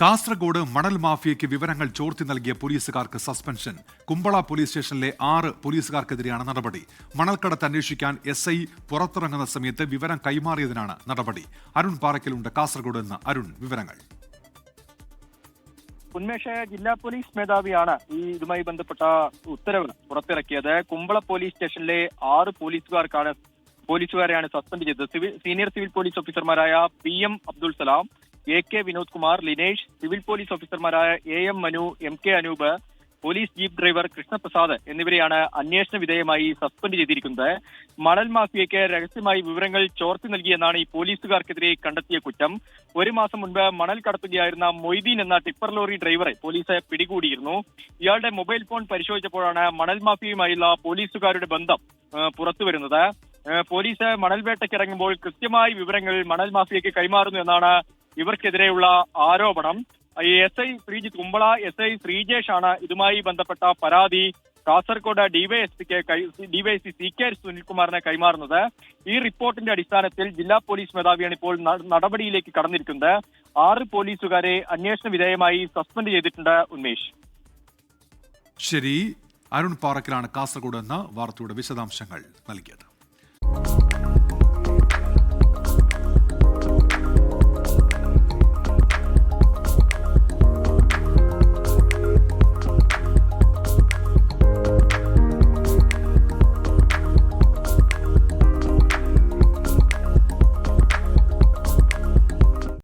കാസർഗോഡ് മണൽ മാഫിയയ്ക്ക് വിവരങ്ങൾ ചോർത്തി നൽകിയ പോലീസുകാർക്ക് സസ്പെൻഷൻ. കുമ്പള പോലീസ് സ്റ്റേഷനിലെ 6 പോലീസുകാർക്കെതിരെയാണ് നടപടി. മണൽക്കടത്ത് അന്വേഷിക്കാൻ SI പുറത്തിറങ്ങുന്ന സമയത്ത് വിവരം കൈമാറിയതിനാണ് നടപടി. അരുൺ പാറയ്ക്കലുണ്ട് കാസർഗോഡ് നിന്ന്. അരുൺ, വിവരങ്ങൾ. ഉന്മേഷ, ജില്ലാ പോലീസ് മേധാവിയാണ് ഇതുമായി ബന്ധപ്പെട്ട ഉത്തരവ് പുറത്തിറക്കിയത്. കുമ്പള പോലീസ് സ്റ്റേഷനിലെ 6 പോലീസുകാരെയാണ് സസ്പെൻഡ് ചെയ്തത്. സീനിയർ സിവിൽ പോലീസ് ഓഫീസർമാരായ PM Abdul Salam, AK Vinod Kumar, Linesh, civil police ഓഫീസർമാരായ AM Manu, MK Anoop, police jeep driver Krishnaprasad എന്നിവരെയാണ് അന്വേഷണ വിധേയമായി സസ്പെൻഡ് ചെയ്തിരിക്കുന്നത്. മണൽ മാഫിയയ്ക്ക് രഹസ്യമായി വിവരങ്ങൾ ചോർത്തി നൽകിയെന്നാണ് ഈ പോലീസുകാർക്കെതിരെ കണ്ടെത്തിയ കുറ്റം. 1 മാസം മുൻപ് മണൽ കടത്തുകയായിരുന്ന മൊയ്തീൻ എന്ന ടിപ്പർ ലോറി ഡ്രൈവറെ പോലീസ് പിടികൂടിയിരുന്നു. ഇയാളുടെ മൊബൈൽ ഫോൺ പരിശോധിച്ചപ്പോഴാണ് മണൽ മാഫിയയുമായുള്ള പോലീസുകാരുടെ ബന്ധം പുറത്തുവരുന്നത്. പോലീസ് മണൽ വേട്ടയ്ക്ക് ഇറങ്ങുമ്പോൾ കൃത്യമായി വിവരങ്ങൾ മണൽ മാഫിയയ്ക്ക് കൈമാറുന്നു എന്നാണ് ഇവർക്കെതിരെയുള്ള ആരോപണം. SI ശ്രീജിത്ത്, കുമ്പള SI ശ്രീജേഷ് ആണ് ഇതുമായി ബന്ധപ്പെട്ട പരാതി കാസർഗോഡ് DYSP CK സുനിൽകുമാറിനെ കൈമാറുന്നത്. ഈ റിപ്പോർട്ടിന്റെ അടിസ്ഥാനത്തിൽ ജില്ലാ പോലീസ് മേധാവിയാണ് ഇപ്പോൾ നടപടിയിലേക്ക് കടന്നിരിക്കുന്നത്. 6 പോലീസുകാരെ അന്വേഷണ വിധേയമായി സസ്പെൻഡ് ചെയ്തിട്ടുണ്ട്. ഉന്മേഷ്. ശരി, അരുൺ പാറയ്ക്കലാണ് കാസർഗോഡ് എന്ന വാർത്തയുടെ വിശദാംശങ്ങൾ നൽകിയത്.